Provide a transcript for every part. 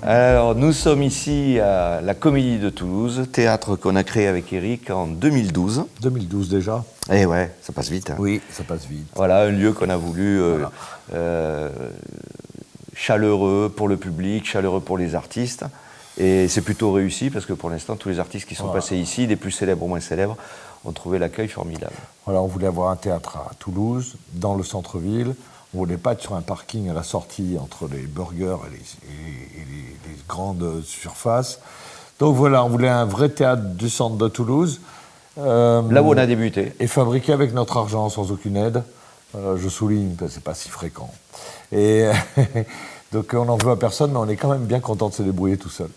Alors, nous sommes ici à la Comédie de Toulouse, théâtre qu'on a créé avec Eric en 2012. 2012 déjà. Eh ouais, ça passe vite. Hein. Oui, ça passe vite. Voilà, un lieu qu'on a voulu chaleureux pour le public, chaleureux pour les artistes. Et c'est plutôt réussi parce que pour l'instant, tous les artistes qui sont passés ici, des plus célèbres aux moins célèbres, ont trouvé l'accueil formidable. Voilà, on voulait avoir un théâtre à Toulouse, dans le centre-ville. On ne voulait pas être sur un parking à la sortie entre les burgers et les grandes surfaces. Donc voilà, on voulait un vrai théâtre du centre de Toulouse. Là où on a débuté. Et fabriqué avec notre argent, sans aucune aide. Je souligne, parce que ce n'est pas si fréquent. Et donc on n'en veut à personne, mais on est quand même bien content de se débrouiller tout seul.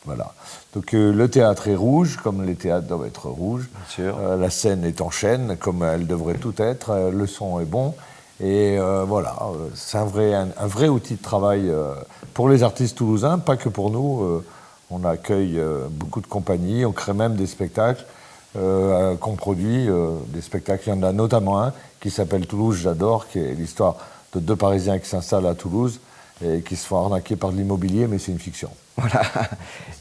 Voilà. Donc le théâtre est rouge, comme les théâtres doivent être rouges. Bien sûr. La scène est en chêne, comme elle devrait tout être. Le son est bon. Et voilà, c'est un vrai outil de travail pour les artistes toulousains, pas que pour nous. On accueille beaucoup de compagnies, on crée même des spectacles qu'on produit, des spectacles. Il y en a notamment un qui s'appelle Toulouse, j'adore, qui est l'histoire de deux Parisiens qui s'installent à Toulouse et qui se font arnaquer par de l'immobilier, mais c'est une fiction. Voilà.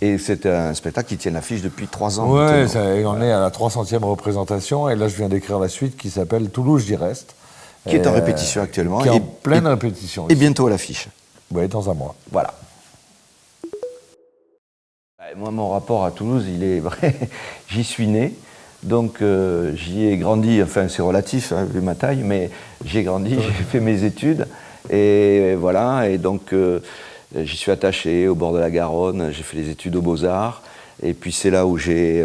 Et c'est un spectacle qui tient l'affiche depuis 3 ans. Oui, on est à la 300e représentation, et là je viens d'écrire la suite qui s'appelle Toulouse, j'y reste. Qui est en répétition actuellement. Qui est en pleine répétition. Et bientôt à l'affiche. Oui, dans un mois. Voilà. Moi, mon rapport à Toulouse, il est vrai. J'y suis né, donc j'y ai grandi, enfin c'est relatif, hein, vu ma taille, mais j'ai grandi, j'ai fait mes études, et voilà, et donc j'y suis attaché au bord de la Garonne, j'ai fait les études aux Beaux-Arts, et puis c'est là où j'ai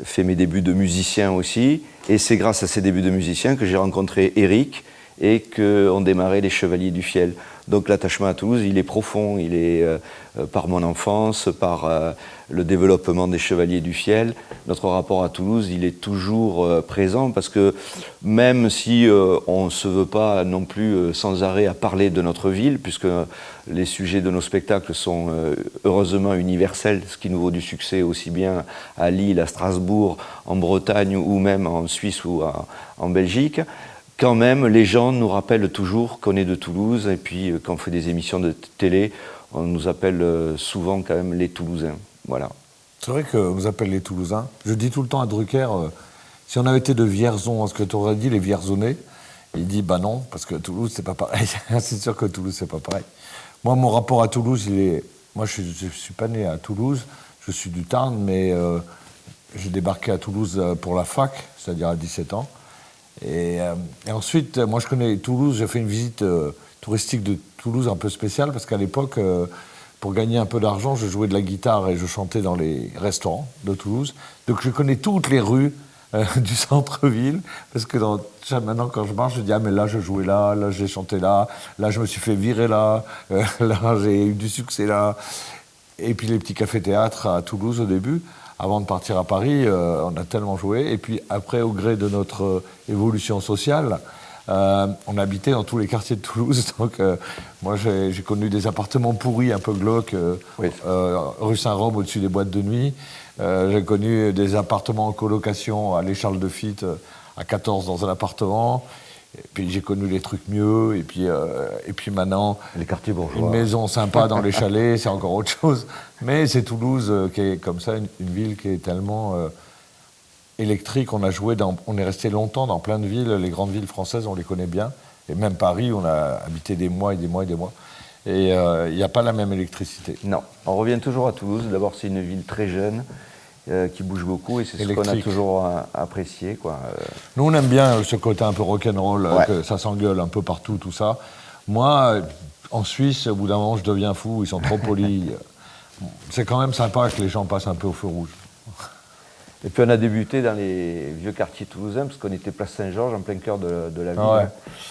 fait mes débuts de musicien aussi, et c'est grâce à ces débuts de musicien que j'ai rencontré Eric et qu'on démarrait les Chevaliers du Fiel. Donc l'attachement à Toulouse, il est profond, il est par mon enfance, par le développement des Chevaliers du Fiel. Notre rapport à Toulouse, il est toujours présent parce que même si on ne se veut pas non plus sans arrêt à parler de notre ville, puisque les sujets de nos spectacles sont heureusement universels, ce qui nous vaut du succès aussi bien à Lille, à Strasbourg, en Bretagne ou même en Suisse ou en Belgique. Quand même, les gens nous rappellent toujours qu'on est de Toulouse, et puis quand on fait des émissions de télé, on nous appelle souvent quand même les Toulousains. Voilà. C'est vrai qu'on nous appelle les Toulousains. Je dis tout le temps à Drucker, si on avait été de Vierzon, est-ce que tu aurais dit les Vierzonais? Il dit, bah non, parce que Toulouse, c'est pas pareil. C'est sûr que Toulouse, c'est pas pareil. Moi, mon rapport à Toulouse, il est... Moi, je suis pas né à Toulouse, je suis du Tarn, mais j'ai débarqué à Toulouse pour la fac, c'est-à-dire à 17 ans. Et ensuite, moi je connais Toulouse, j'ai fait une visite touristique de Toulouse un peu spéciale, parce qu'à l'époque, pour gagner un peu d'argent, je jouais de la guitare et je chantais dans les restaurants de Toulouse. Donc je connais toutes les rues du centre-ville, parce que maintenant quand je marche, je dis « Ah mais là je jouais là, là j'ai chanté là, là je me suis fait virer là, là j'ai eu du succès là ». Et puis les petits cafés-théâtres à Toulouse au début. Avant de partir à Paris, on a tellement joué. Et puis après, au gré de notre évolution sociale, on habitait dans tous les quartiers de Toulouse. Donc moi, j'ai connu des appartements pourris, un peu glauques, oui. Rue Saint-Rome, au-dessus des boîtes de nuit. J'ai connu des appartements en colocation à l'Écharles de Fitte, à 14 dans un appartement. Et puis j'ai connu les trucs mieux, et puis maintenant, les quartiers bourgeois. Une maison sympa dans les chalets, c'est encore autre chose. Mais c'est Toulouse qui est comme ça, une ville qui est tellement électrique. On est resté longtemps dans plein de villes, les grandes villes françaises, on les connaît bien. Et même Paris, on a habité des mois et des mois et des mois. Et il n'y a pas la même électricité. Non, on revient toujours à Toulouse. D'abord, c'est une ville très jeune, qui bouge beaucoup, et c'est ce qu'on a toujours apprécié, quoi. Nous, on aime bien ce côté un peu rock'n'roll, ouais. Que ça s'engueule un peu partout, tout ça. Moi, en Suisse, au bout d'un moment, je deviens fou, ils sont trop polis. C'est quand même sympa que les gens passent un peu au feu rouge. Et puis on a débuté dans les vieux quartiers toulousains, parce qu'on était place Saint-Georges, en plein cœur de la ville. Ouais.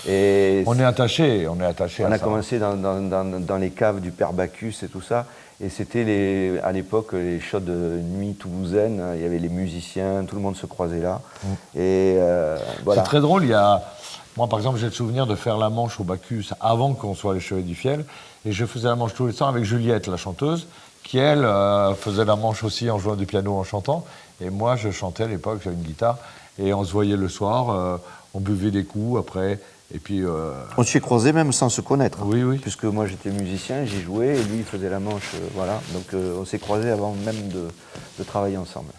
Et on est attaché on à ça. On a commencé dans les caves du Père Bacchus et tout ça. Et c'était à l'époque les chaudes de nuit toulousaines. Il y avait les musiciens, tout le monde se croisait là. Et voilà. C'est très drôle. Moi, par exemple, j'ai le souvenir de faire la manche au Bacchus avant qu'on soit les Chevaliers du Fiel. Et je faisais la manche tous les temps avec Juliette, la chanteuse, qui, elle, faisait la manche aussi en jouant du piano, en chantant. Et moi, je chantais à l'époque, j'avais une guitare. Et on se voyait le soir, on buvait des coups après. Et puis, On s'y est croisés même sans se connaître. Oui, oui. Puisque moi j'étais musicien, j'y jouais et lui il faisait la manche. Voilà. Donc on s'est croisés avant même de travailler ensemble.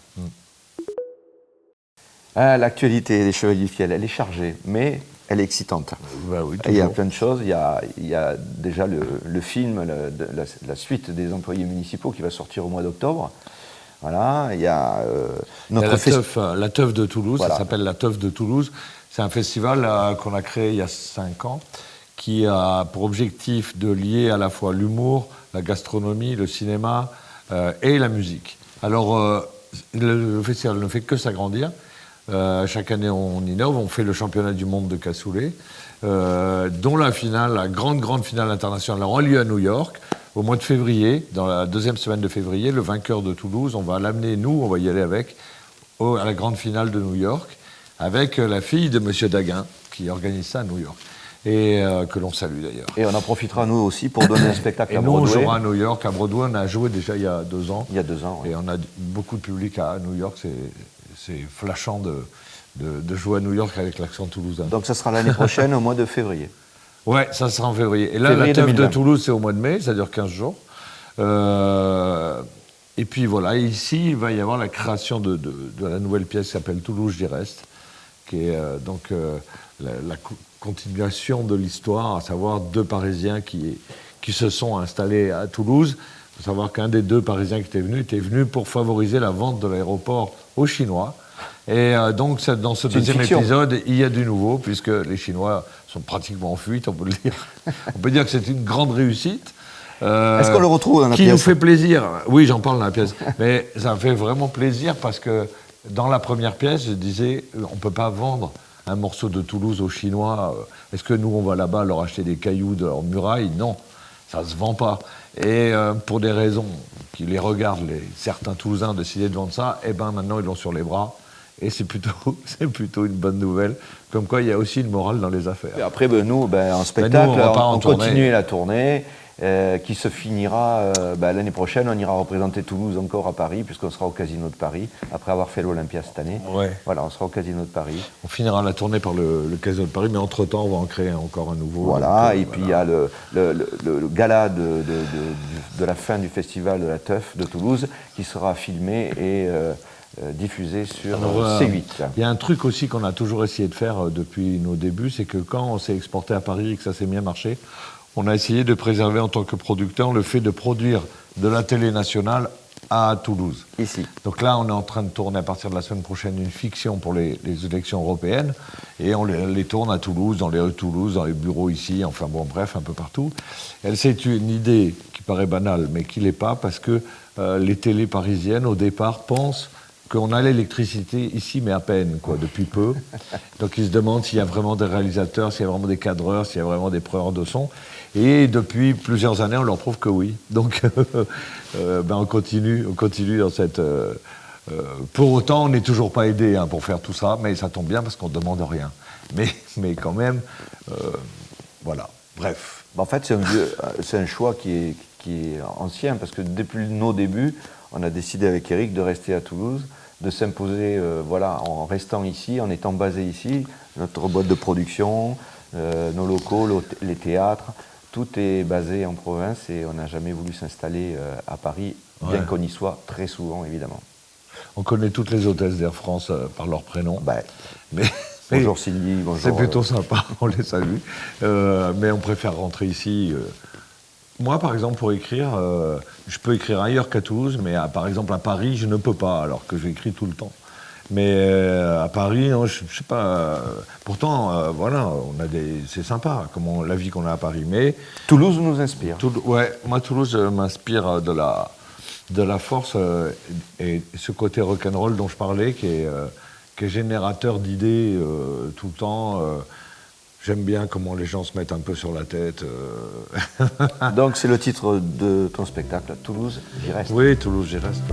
Ah, l'actualité des Chevaliers du Fiel, elle est chargée, mais elle est excitante. bah oui, Il y a toujours. plein de choses. Il y a déjà le film, la suite des employés municipaux qui va sortir au mois d'octobre. Voilà. Il y a Il y a notre la Teuf de Toulouse, Voilà. ça s'appelle la Teuf de Toulouse. C'est un festival qu'on a créé il y a 5 ans, qui a pour objectif de lier à la fois l'humour, la gastronomie, le cinéma et la musique. Alors, le festival ne fait que s'agrandir. Chaque année, on innove. On fait le championnat du monde de cassoulet, dont la finale, la grande finale internationale, aura lieu à New York au mois de février, dans la deuxième semaine de février. Le vainqueur de Toulouse, on va l'amener, nous, on va y aller avec, à la grande finale de New York, avec la fille de M. Daguin, qui organise ça à New York, et que l'on salue d'ailleurs. Et on en profitera nous aussi pour donner un spectacle Et à nous, on Broadway. jouera à New York. À Broadway, on a joué déjà il y a 2 ans. Il y a 2 ans. Oui. Et on a beaucoup de public à New York. C'est flashant de jouer à New York avec l'accent toulousain. Donc ça sera l'année prochaine au mois de février. Ouais, ça sera en février. Et là, Février la Teuf de 2020. Toulouse, c'est au mois de mai, ça dure 15 jours. Et puis voilà, ici, il va y avoir la création de la nouvelle pièce qui s'appelle Toulouse, j'y reste, qui est la continuation de l'histoire, à savoir 2 Parisiens qui se sont installés à Toulouse. Il faut savoir qu'un des 2 Parisiens qui était venu pour favoriser la vente de l'aéroport aux Chinois. Et donc, dans ce C'est une deuxième fiction. épisode, il y a du nouveau, puisque les Chinois sont pratiquement en fuite, on peut le dire. On peut dire que c'est une grande réussite. Est-ce qu'on le retrouve dans la qui pièce nous fait plaisir. Oui, j'en parle dans la pièce. Mais ça me fait vraiment plaisir parce que dans la première pièce, je disais, on ne peut pas vendre un morceau de Toulouse aux Chinois. Est-ce que nous, on va là-bas leur acheter des cailloux de leur muraille? Non, ça ne se vend pas. Et pour des raisons qui les regardent, certains Toulousains ont décidé de vendre ça, et ben maintenant, ils l'ont sur les bras. Et c'est plutôt une bonne nouvelle. Comme quoi, il y a aussi une morale dans les affaires. Et après, nous, en spectacle, nous, on va pas en tournée. continue la tournée qui se finira l'année prochaine. On ira représenter Toulouse encore à Paris, puisqu'on sera au Casino de Paris, après avoir fait l'Olympia cette année. Ouais. Voilà, on sera au Casino de Paris. On finira la tournée par le Casino de Paris, mais entre-temps, on va en créer encore un nouveau. Voilà, donc, et puis il y a le gala de la fin du festival de la Teuf de Toulouse, qui sera filmé et diffusé sur C8. Il y a un truc aussi qu'on a toujours essayé de faire depuis nos débuts, c'est que quand on s'est exporté à Paris et que ça s'est bien marché, on a essayé de préserver en tant que producteur le fait de produire de la télé nationale à Toulouse. Ici. Donc là, on est en train de tourner à partir de la semaine prochaine une fiction pour les élections européennes, et on les tourne à Toulouse, dans les rues de Toulouse, dans les bureaux ici, enfin bon, bref, un peu partout. C'est une idée qui paraît banale, mais qui l'est pas, parce que les télés parisiennes, au départ, pensent qu'on a l'électricité ici, mais à peine, quoi, depuis peu. Donc ils se demandent s'il y a vraiment des réalisateurs, s'il y a vraiment des cadreurs, s'il y a vraiment des preneurs de son. Et depuis plusieurs années, on leur prouve que oui. Donc on continue dans cette... pour autant, on n'est toujours pas aidé pour faire tout ça, mais ça tombe bien parce qu'on ne demande rien. Mais quand même, voilà, bref. En fait, c'est un choix qui est ancien, parce que depuis nos débuts, on a décidé avec Eric de rester à Toulouse, de s'imposer en restant ici, en étant basé ici, notre boîte de production, nos locaux, les théâtres, tout est basé en province et on n'a jamais voulu s'installer à Paris, bien qu'on y soit très souvent, évidemment. On connaît toutes les hôtesses d'Air France par leur prénom. Bonjour Sylvie, bonjour. C'est plutôt sympa, on les salue. Mais on préfère rentrer ici. Moi, par exemple, pour écrire, je peux écrire ailleurs qu'à Toulouse, mais par exemple à Paris, je ne peux pas, alors que j'écris tout le temps. Mais à Paris, non, je sais pas. Pourtant, c'est sympa, la vie qu'on a à Paris. Mais Toulouse nous inspire. Moi, Toulouse m'inspire de la force et ce côté rock'n'roll dont je parlais, qui est générateur d'idées tout le temps. J'aime bien comment les gens se mettent un peu sur la tête. Donc c'est le titre de ton spectacle, Toulouse, j'y reste. Oui, Toulouse, j'y reste.